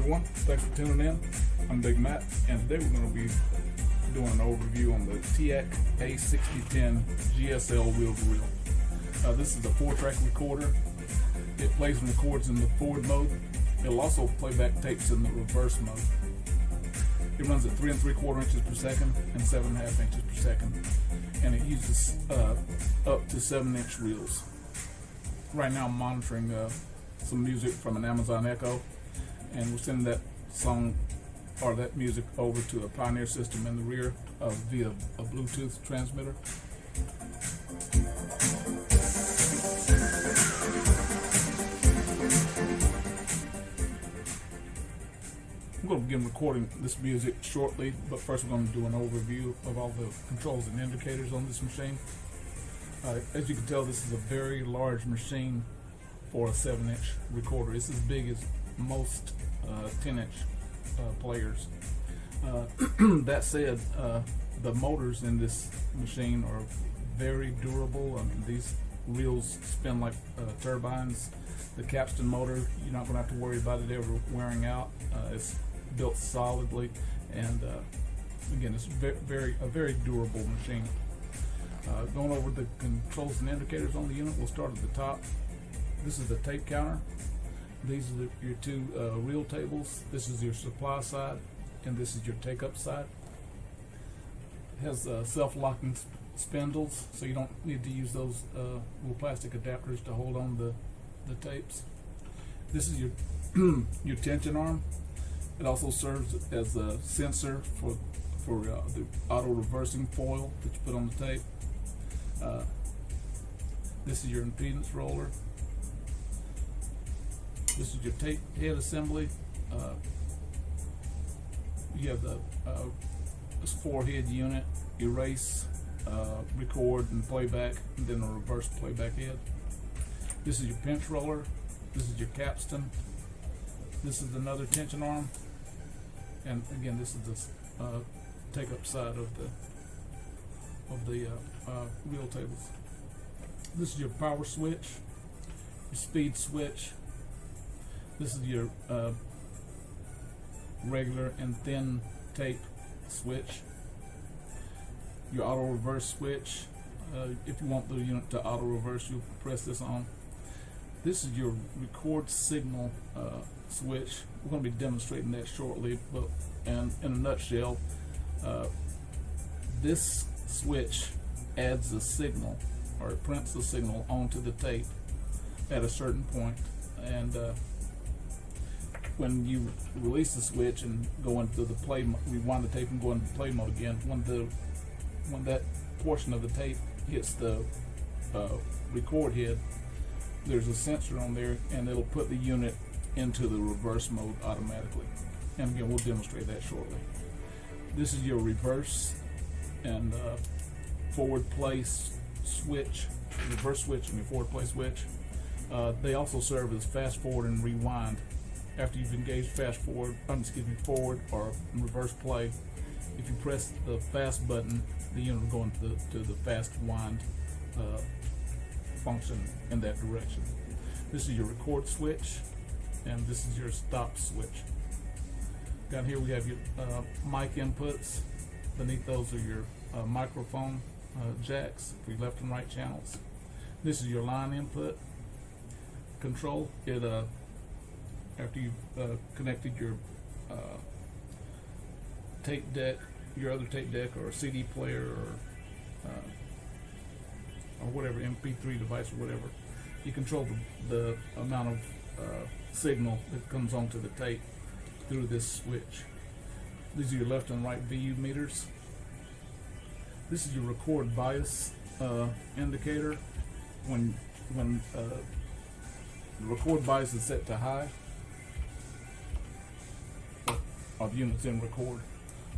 everyone, thanks for tuning in. I'm Big Matt, and today we're going to be doing an overview on the TEAC A6010 GSL wheel to reel. This is a 4-track recorder. It plays and records in the forward mode. It'll also play back tapes in the reverse mode. It runs at 3 3/4 inches per second and 7.5 inches per second, and it uses up to 7-inch reels. Right now I'm monitoring some music from an Amazon Echo, and we're sending that song or that music over to a Pioneer system in the rear via a Bluetooth transmitter. I'm going to begin recording this music shortly, but first we're going to do an overview of all the controls and indicators on this machine. As you can tell, this is a very large machine for a 7-inch recorder. It's as big as most 10-inch players. That said, the motors in this machine are very durable. I mean, these reels spin like turbines. The capstan motor, you're not going to have to worry about it ever wearing out. It's built solidly, and again, it's a very durable machine. Going over the controls and indicators on the unit, we'll start at the top. This is the tape counter. These are your two reel tables. This is your supply side, and this is your take-up side. It has self-locking spindles, so you don't need to use those little plastic adapters to hold on the tapes. This is your your tension arm. It also serves as a sensor for the auto reversing foil that you put on the tape. This is your impedance roller. This is your tape head assembly. You have the this 4-head unit, erase, record, and playback, and then a reverse playback head. This is your pinch roller. This is your capstan. This is another tension arm, and again, this is the take-up side of the wheel tables. This is your power switch, your speed switch. This is your regular and thin tape switch. Your auto reverse switch. If you want the unit to auto reverse, you'll press this on. This is your record signal switch. We're going to be demonstrating that shortly, but and in a nutshell, this switch adds a signal, or it prints the signal onto the tape at a certain point, and when you release the switch and go into the play, rewind the tape and go into play mode again, when that portion of the tape hits the record head, there's a sensor on there, and it'll put the unit into the reverse mode automatically. And again, we'll demonstrate that shortly. This is your reverse and forward play switch, reverse switch and your forward play switch. They also serve as fast forward and rewind. After you've engaged forward or reverse play, if you press the fast button, the unit will go into the fast wind function in that direction. This is your record switch, and this is your stop switch. Down here we have your mic inputs. Beneath those are your microphone jacks for your left and right channels. This is your line input control. It after you've connected your tape deck, your other tape deck, or a CD player, or whatever, MP3 device or whatever, you control the amount of signal that comes onto the tape through this switch. These are your left and right VU meters. This is your record bias indicator. When the record bias is set to high, of units in record.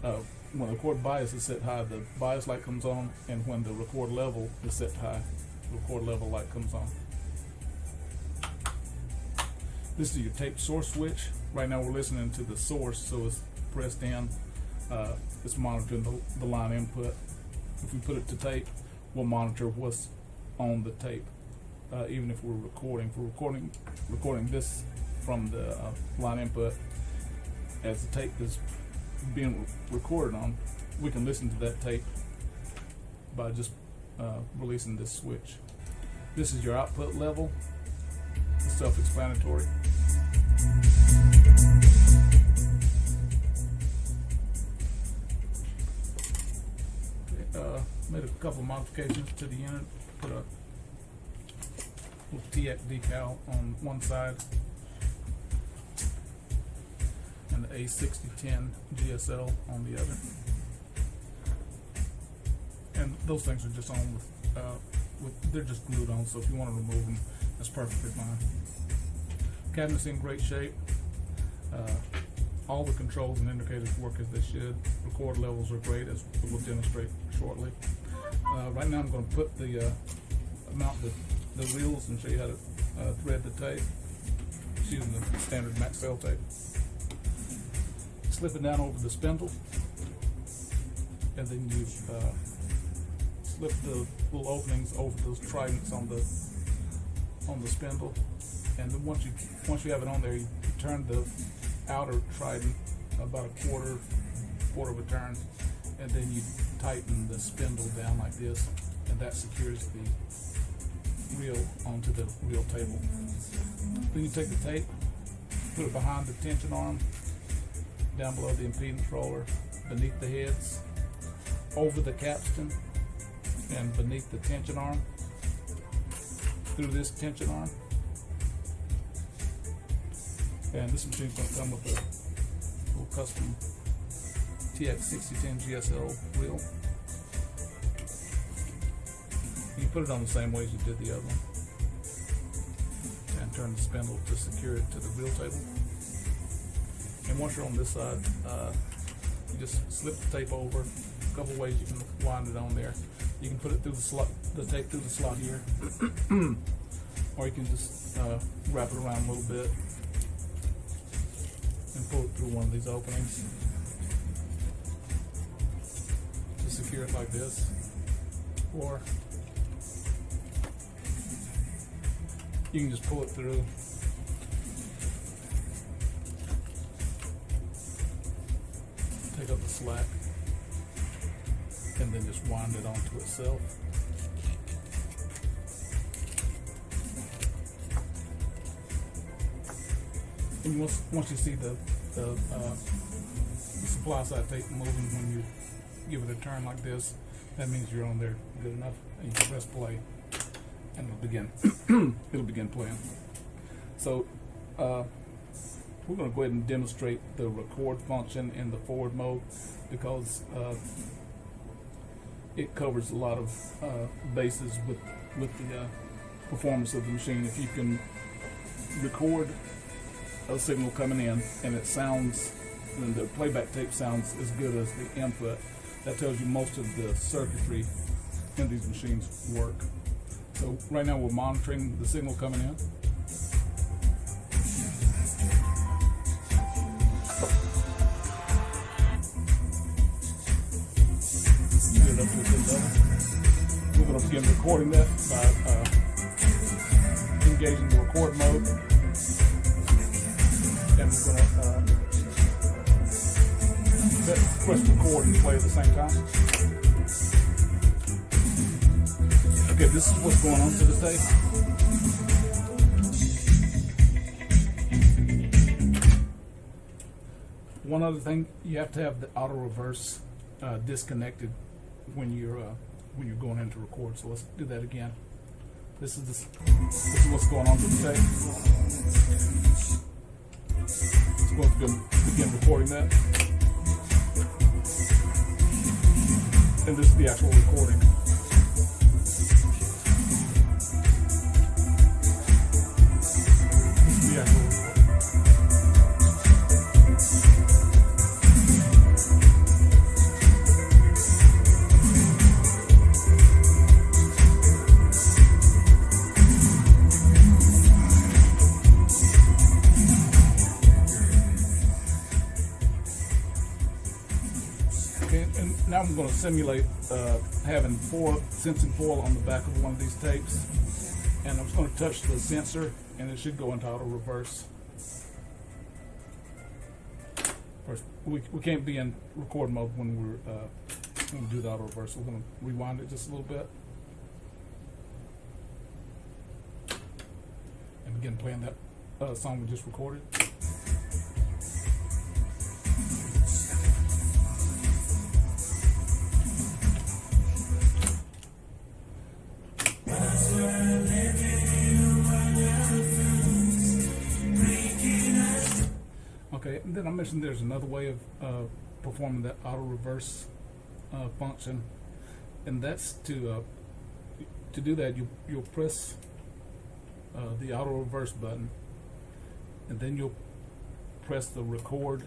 When the record bias is set high, the bias light comes on, and when the record level is set high, the record level light comes on. This is your tape source switch. Right now we're listening to the source, so it's pressed in. It's monitoring the line input. If we put it to tape, we'll monitor what's on the tape. Even if we're recording, this from the line input, as the tape is being recorded on, we can listen to that tape by just releasing this switch. This is your output level. It's self-explanatory. Made a couple modifications to the unit. Put a little TEAC decal on one side and the A6010 GSL on the other. And those things are just on they're just glued on, so if you want to remove them, that's perfectly fine. Cabinet's in great shape. All the controls and indicators work as they should. Record levels are great, as we'll demonstrate shortly. Right now I'm going to put mount the reels and show you how to thread the tape. Just using the standard Maxell tape. Slip it down over the spindle, and then you slip the little openings over those tridents on the spindle. And then once you have it on there, you turn the outer trident about a quarter of a turn, and then you tighten the spindle down like this, and that secures the reel onto the reel table. Then you take the tape, put it behind the tension arm, down below the impedance roller, beneath the heads, over the capstan, and beneath the tension arm, through this tension arm. And this machine's going to come with a little custom TEAC 6010 GSL reel. You put it on the same way as you did the other one, and turn the spindle to secure it to the reel table. And once you're on this side, you just slip the tape over. A couple ways you can wind it on there. You can put it through the slot, the tape through the slot here, or you can just wrap it around a little bit and pull it through one of these openings to secure it like this. Or you can just pull it through. Take up the slack and then just wind it onto itself. And once you see the supply side tape moving when you give it a turn like this, that means you're on there good enough, and you can press play, and it'll begin. It'll begin playing. So we're going to go ahead and demonstrate the record function in the forward mode, because it covers a lot of bases with the performance of the machine. If you can record a signal coming in and it sounds, and the playback tape sounds as good as the input, that tells you most of the circuitry in these machines work. So right now we're monitoring the signal coming in. Get it up to a good level. We're going to begin recording that by engaging the record mode. And we're going to press record and play at the same time. Okay, this is what's going on to the tape. One other thing, you have to have the auto reverse disconnected when you're going in to record. So let's do that again. This is what's going on to the tape. So we're going to begin recording that. And this is the actual recording. This is the actual recording. And now I'm going to simulate having sensing foil on the back of one of these tapes, and I'm just going to touch the sensor and it should go into auto reverse. First, we can't be in record mode when we do the auto reverse. We're going to rewind it just a little bit and begin playing that song we just recorded. Okay, and then I mentioned there's another way of performing that auto reverse function, and that's to do that you'll press the auto reverse button, and then you'll press the record.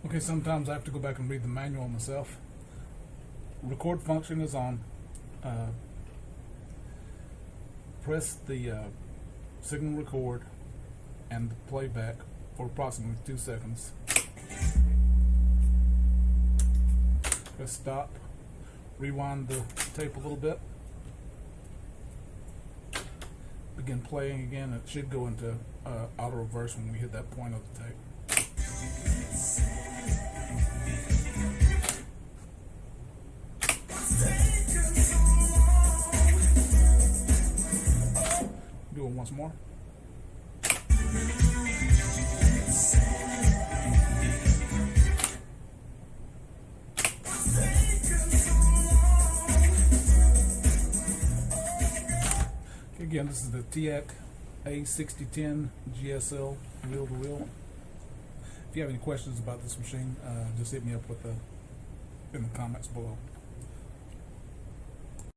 Okay, sometimes I have to go back and read the manual myself. Record function is on. Press the signal record and the playback for approximately 2 seconds. Press stop. Rewind the tape a little bit. Begin playing again. It should go into auto reverse when we hit that point of the tape. Do it once more. Again, this is the TEAC A6010 GSL wheel-to-wheel. If you have any questions about this machine, just hit me up in the comments below.